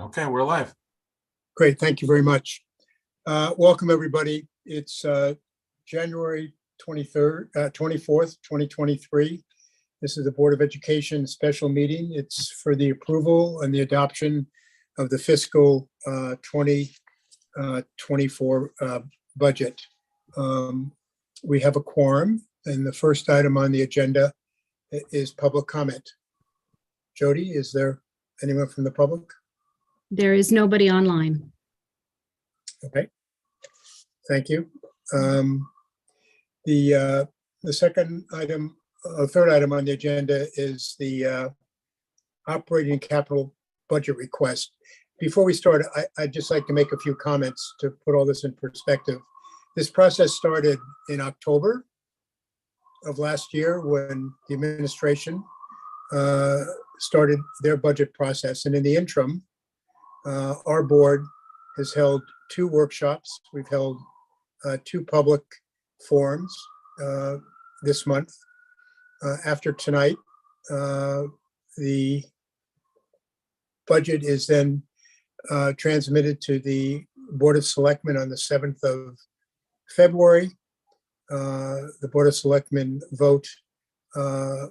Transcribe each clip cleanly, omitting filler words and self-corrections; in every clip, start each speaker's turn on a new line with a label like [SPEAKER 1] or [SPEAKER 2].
[SPEAKER 1] Okay, we're live.
[SPEAKER 2] Great, thank you very much. Welcome, everybody. It's January 24th, 2023. This is the Board of Education special meeting. It's for the approval and the adoption of the fiscal 2024 budget. We have a quorum, and the first item on the agenda is public comment. Jody, is there anyone from the public?
[SPEAKER 3] There is nobody online.
[SPEAKER 2] Okay, thank you. The second item, third item on the agenda is the operating capital budget request. Before we start, I'd just like to make a few comments to put all this in perspective. This process started in October of last year when the administration started their budget process. And in the interim, our board has held 2 workshops. We've held 2 public forums this month. After tonight, the budget is then transmitted to the Board of Selectmen on the 7th of February. The Board of Selectmen vote on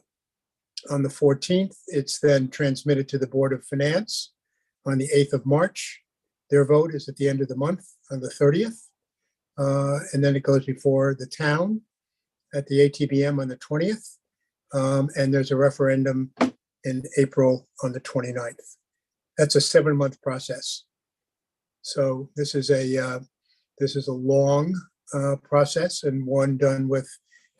[SPEAKER 2] the 14th. It's then transmitted to the Board of Finance on the 8th of March. Their vote is at the end of the month on the 30th. And then it goes before the town at the ATBM on the 20th. And there's a referendum in April on the 29th. That's a 7-month process. So this is a long process, and one done with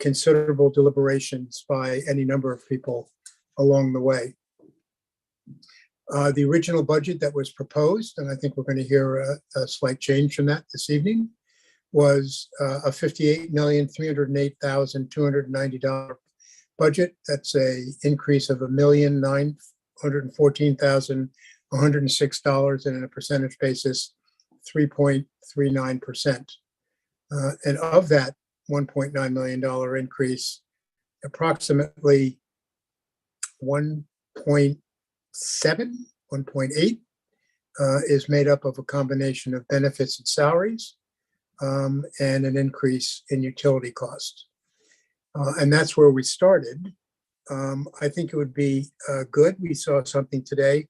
[SPEAKER 2] considerable deliberations by any number of people along the way. The original budget that was proposed, and I think we're going to hear a slight change from that this evening, was a $58,308,290 budget. That's a increase of $1,914,106, and on a percentage basis, 3.39%. And of that $1.9 million increase, approximately 1.8 is made up of a combination of benefits and salaries and an increase in utility costs. And that's where we started. I think it would be good. We saw something today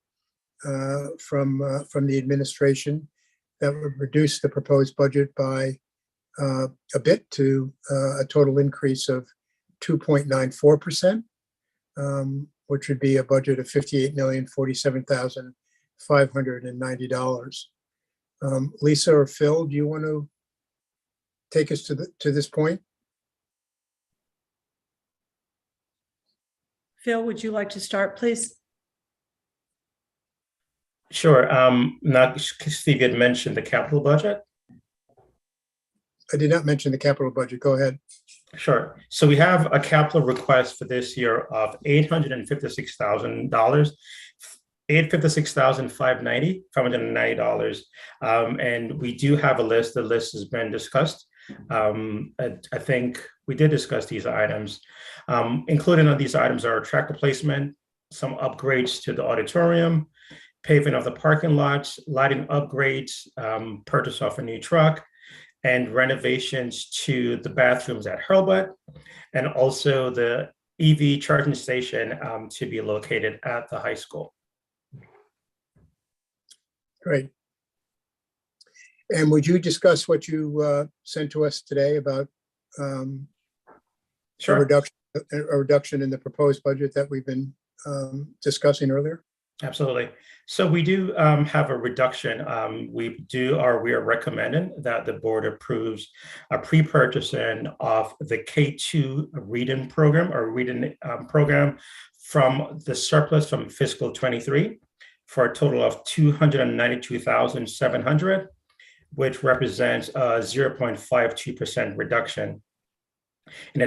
[SPEAKER 2] from the administration that would reduce the proposed budget by a bit to a total increase of 2.94%. Which would be a budget of $58,047,590. Lisa or Phil, do you want to take us to this point?
[SPEAKER 4] Phil, would you like to start, please?
[SPEAKER 5] Sure. Now, Steve had mentioned the capital budget.
[SPEAKER 2] I did not mention the capital budget. Go ahead.
[SPEAKER 5] Sure. So we have a capital request for this year of $856,000, $590. And we do have a list. The list has been discussed. I think we did discuss these items. Included on these items are track replacement, some upgrades to the auditorium, paving of the parking lots, lighting upgrades, purchase of a new truck, and renovations to the bathrooms at Hurlbut, and also the EV charging station to be located at the high school.
[SPEAKER 2] Great. And would you discuss what you sent to us today about
[SPEAKER 5] Sure.
[SPEAKER 2] a reduction in the proposed budget that we've been discussing earlier?
[SPEAKER 5] Absolutely. So we do have a reduction. We are recommending that the board approves a pre-purchasing of the K2 reading program program from the surplus from fiscal 23 for a total of $292,700, which represents a 0.52% reduction. In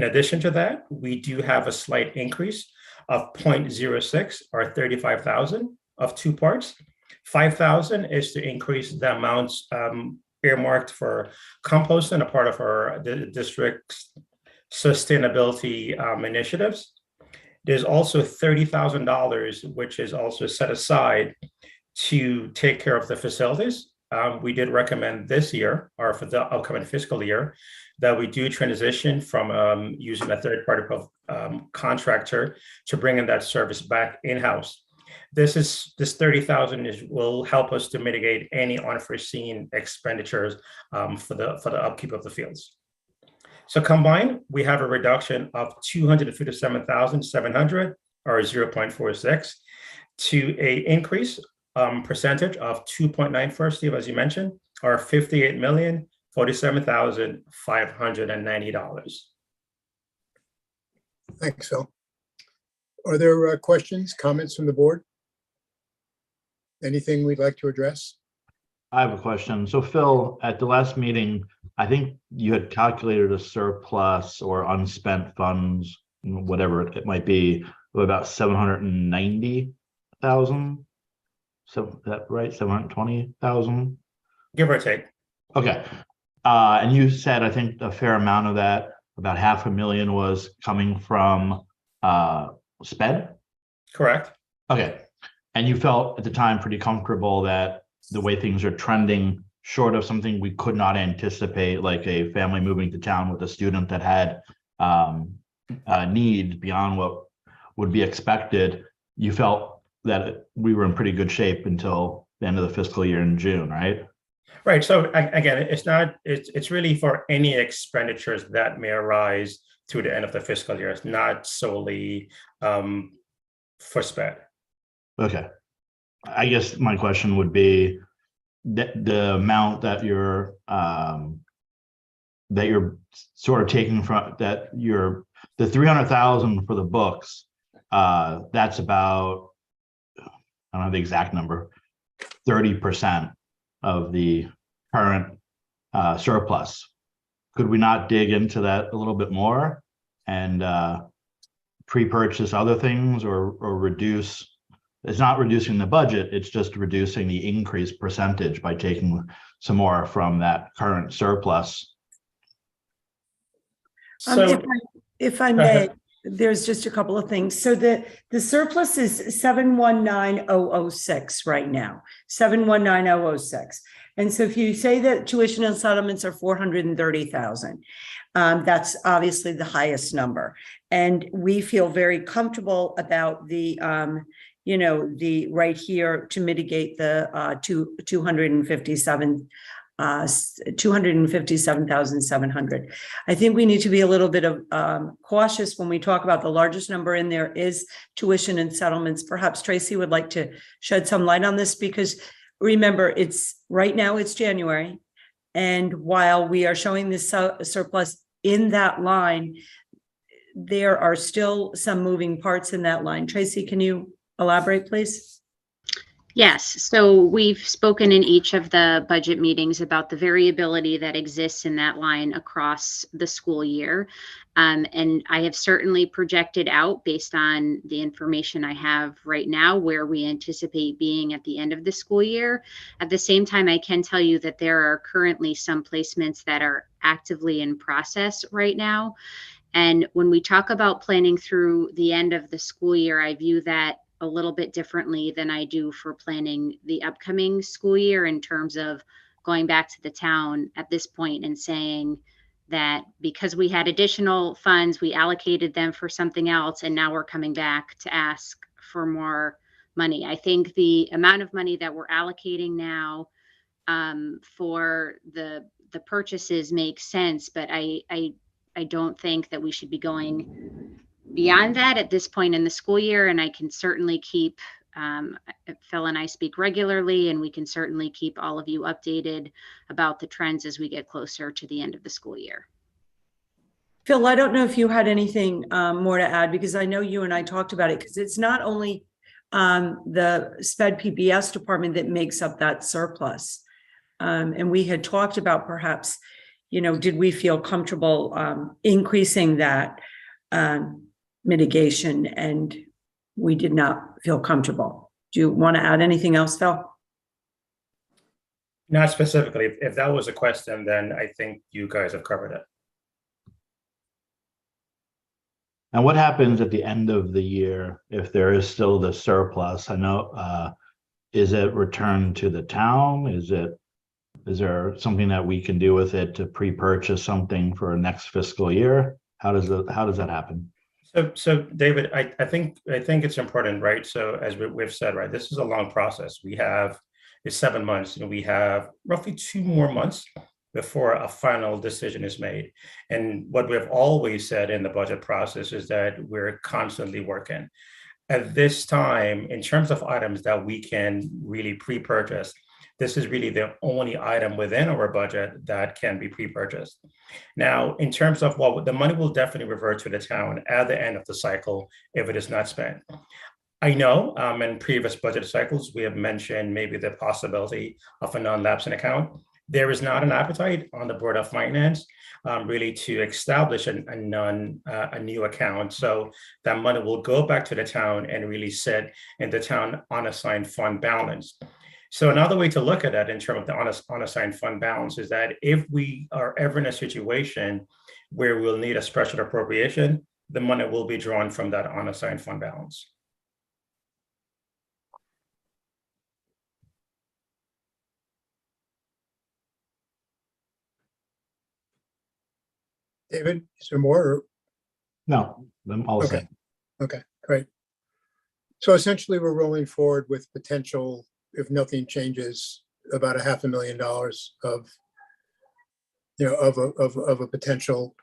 [SPEAKER 5] addition to that, we do have a slight increase of 0.06 or 35,000 of 2 parts. 5,000 is to increase the amounts earmarked for composting, a part of our district's sustainability initiatives. There's also $30,000, which is also set aside to take care of the facilities. We did recommend this year, or for the upcoming fiscal year, that we do transition from using a third-party contractor to bringing that service back in-house. This 30,000 will help us to mitigate any unforeseen expenditures for the upkeep of the fields. So combined, we have a reduction of 257,700, or 0.46, to a increase percentage of 2.94, Steve, as you mentioned, or $58,047,590.
[SPEAKER 2] Thanks, Phil. Are there questions, comments from the board? Anything we'd like to address?
[SPEAKER 1] I have a question. So Phil, at the last meeting, I think you had calculated a surplus or unspent funds, whatever it might be, of about 790,000. So is that right? 720,000?
[SPEAKER 5] Give or take.
[SPEAKER 1] Okay. And you said, I think a fair amount of that, about $500,000 was coming from SPED?
[SPEAKER 5] Correct.
[SPEAKER 1] Okay. And you felt at the time pretty comfortable that the way things are trending, short of something we could not anticipate, like a family moving to town with a student that had needs beyond what would be expected, you felt that we were in pretty good shape until the end of the fiscal year in June, right?
[SPEAKER 5] Right. So again, it's really for any expenditures that may arise to the end of the fiscal year. It's not solely for SPED.
[SPEAKER 1] Okay. I guess my question would be the amount that you're sort of taking from the 300,000 for the books. That's about, I don't know the exact number, 30% of the current surplus. Could we not dig into that a little bit more and pre-purchase other things or reduce? It's not reducing the budget, it's just reducing the increased percentage by taking some more from that current surplus.
[SPEAKER 5] So
[SPEAKER 4] If I may, there's just a couple of things. So the surplus is 719,006 right now, 719,006. And so if you say that tuition and settlements are 430,000, that's obviously the highest number. And we feel very comfortable about the right here to mitigate the 257,700. I think we need to be a little bit of cautious when we talk about the largest number in there is tuition and settlements. Perhaps Tracy would like to shed some light on this, because remember, right now it's January. And while we are showing this surplus in that line, there are still some moving parts in that line. Tracy, can you elaborate, please?
[SPEAKER 3] Yes, so we've spoken in each of the budget meetings about the variability that exists in that line across the school year. And I have certainly projected out, based on the information I have right now, where we anticipate being at the end of the school year. At the same time, I can tell you that there are currently some placements that are actively in process right now. And when we talk about planning through the end of the school year, I view that a little bit differently than I do for planning the upcoming school year, in terms of going back to the town at this point and saying that because we had additional funds, we allocated them for something else, and now we're coming back to ask for more money. I think the amount of money that we're allocating now for the purchases makes sense, but I don't think that we should be going beyond that at this point in the school year. And I can certainly keep, Phil and I speak regularly, and we can certainly keep all of you updated about the trends as we get closer to the end of the school year.
[SPEAKER 4] Phil, I don't know if you had anything more to add, because I know you and I talked about it, because it's not only the SPED PBS department that makes up that surplus. And we had talked about perhaps, did we feel comfortable increasing that mitigation, and we did not feel comfortable. Do you want to add anything else, Phil?
[SPEAKER 5] not specifically. If that was a question, then I think you guys have covered it.
[SPEAKER 1] And what happens at the end of the year if there is still the surplus? I know is it returned to the town? Is there something that we can do with it to pre-purchase something for next fiscal year? How does that happen?
[SPEAKER 5] So David, I think it's important, right? So as we've said, right, this is a long process. It's 7 months, and we have roughly 2 more months before a final decision is made. And what we've always said in the budget process is that we're constantly working. At this time, in terms of items that we can really pre-purchase, this is really the only item within our budget that can be pre-purchased. Now, in terms of the money will definitely revert to the town at the end of the cycle if it is not spent. I know in previous budget cycles, we have mentioned maybe the possibility of a non-lapsing account. There is not an appetite on the Board of Finance really to establish a new account. So that money will go back to the town and really sit in the town unassigned fund balance. So another way to look at that in terms of the unassigned fund balance is that if we are ever in a situation where we'll need a special appropriation, the money will be drawn from that unassigned fund balance.
[SPEAKER 2] David, is there more? Or-
[SPEAKER 1] No, I'm all
[SPEAKER 2] Okay.
[SPEAKER 1] set.
[SPEAKER 2] Okay, great. So essentially, we're rolling forward with potential, if nothing changes, about $500,000 of, of a potential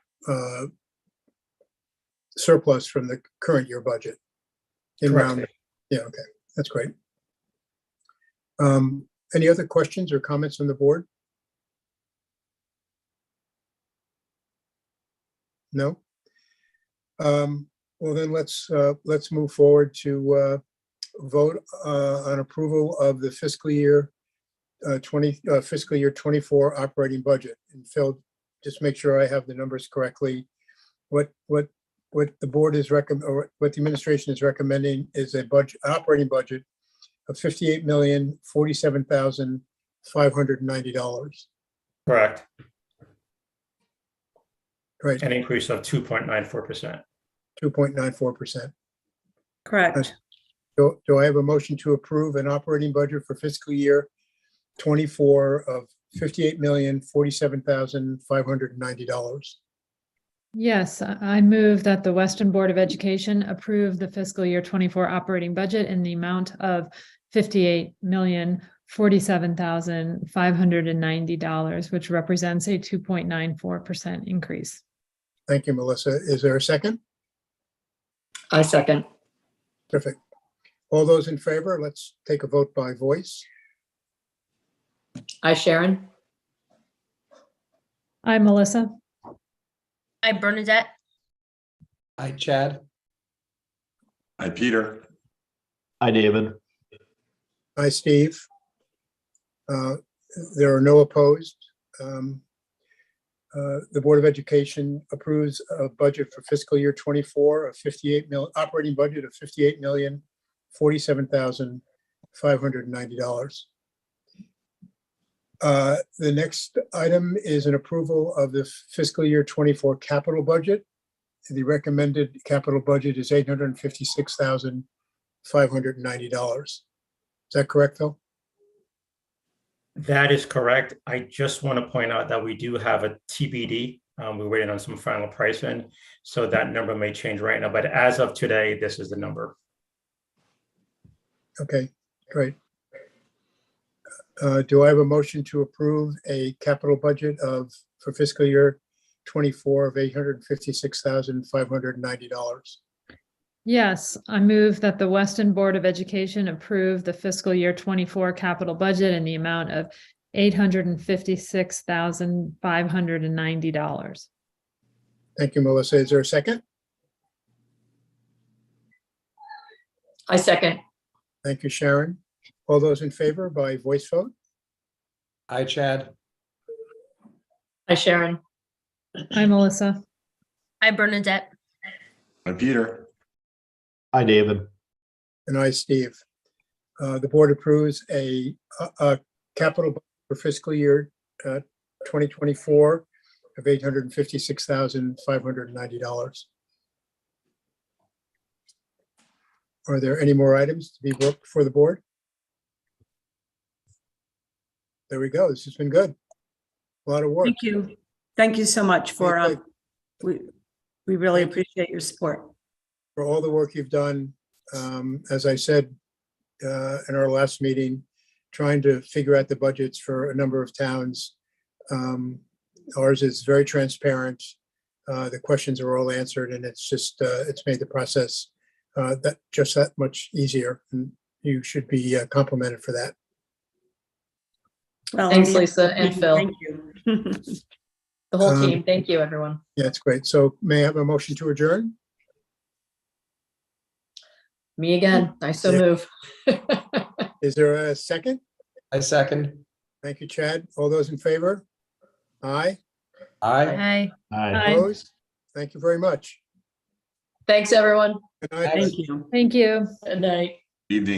[SPEAKER 2] surplus from the current year budget. In
[SPEAKER 5] Correct.
[SPEAKER 2] round, yeah, okay, that's great. Any other questions or comments from the board? No? Well, then let's move forward to vote on approval of the fiscal year 24 operating budget. And Phil, just make sure I have the numbers correctly. What the board is or what the administration is recommending is a operating budget of $58,047,590.
[SPEAKER 5] Correct.
[SPEAKER 2] Right,
[SPEAKER 5] An increase of 2.94%.
[SPEAKER 2] 2.94%.
[SPEAKER 4] Correct.
[SPEAKER 2] Do I have a motion to approve an operating budget for fiscal year 24 of $58,047,590?
[SPEAKER 6] Yes, I move that the Weston Board of Education approve the fiscal year 24 operating budget in the amount of $58,047,590, which represents a 2.94% increase.
[SPEAKER 2] Thank you, Melissa. Is there a second?
[SPEAKER 7] I second.
[SPEAKER 2] Perfect. All those in favor, let's take a vote by voice.
[SPEAKER 7] I, Sharon.
[SPEAKER 6] Hi, Melissa.
[SPEAKER 8] Hi, Bernadette.
[SPEAKER 9] Hi, Chad.
[SPEAKER 10] Hi, Peter.
[SPEAKER 1] Hi, David.
[SPEAKER 2] Hi, Steve. There are no opposed. The Board of Education approves a budget for fiscal year 24 of operating budget of $58,047,590. The next item is an approval of the fiscal year 24 capital budget. The recommended capital budget is $856,590. Is that correct, Phil?
[SPEAKER 5] That is correct. I just want to point out that we do have a TBD. We're waiting on some final pricing, so that number may change right now. But as of today, this is the number.
[SPEAKER 2] Okay, great. Do I have a motion to approve a capital budget for fiscal year 24 of $856,590?
[SPEAKER 6] Yes, I move that the Weston Board of Education approve the fiscal year 24 capital budget in the amount of $856,590.
[SPEAKER 2] Thank you, Melissa. Is there a second?
[SPEAKER 7] I second.
[SPEAKER 2] Thank you, Sharon. All those in favor by voice vote?
[SPEAKER 9] Hi, Chad.
[SPEAKER 7] I, Sharon.
[SPEAKER 6] Hi, Melissa.
[SPEAKER 8] Hi, Bernadette.
[SPEAKER 10] Hi, Peter.
[SPEAKER 1] Hi, David.
[SPEAKER 2] And I, Steve. The board approves a capital budget for fiscal year 2024 of $856,590. Are there any more items to be brought before the board? there we go. This has been good. A lot of work.
[SPEAKER 4] Thank you. Thank you so much for,
[SPEAKER 2] Okay.
[SPEAKER 4] we really appreciate your support.
[SPEAKER 2] For all the work you've done. As I said in our last meeting, trying to figure out the budgets for a number of towns. Ours is very transparent. The questions are all answered, and it's just it's made the process that much easier. And you should be complimented for that.
[SPEAKER 4] Well,
[SPEAKER 7] Thanks,
[SPEAKER 4] on behalf
[SPEAKER 7] Lisa
[SPEAKER 4] of the
[SPEAKER 7] and
[SPEAKER 4] team,
[SPEAKER 7] Phil.
[SPEAKER 4] Thank you.
[SPEAKER 7] The whole
[SPEAKER 2] Um,
[SPEAKER 7] team. Thank you, everyone.
[SPEAKER 2] Yeah, it's great. So may I have a motion to adjourn?
[SPEAKER 7] Me again. I so
[SPEAKER 2] Yeah.
[SPEAKER 7] move.
[SPEAKER 2] Is there a second?
[SPEAKER 9] I second.
[SPEAKER 2] Thank you, Chad. All those in favor? Aye.
[SPEAKER 9] Aye.
[SPEAKER 8] Aye.
[SPEAKER 1] Aye.
[SPEAKER 2] Opposed? Thank you very much.
[SPEAKER 7] Thanks, everyone.
[SPEAKER 2] Good night.
[SPEAKER 4] Thank you.
[SPEAKER 6] Thank you.
[SPEAKER 7] Good night.
[SPEAKER 10] Evening.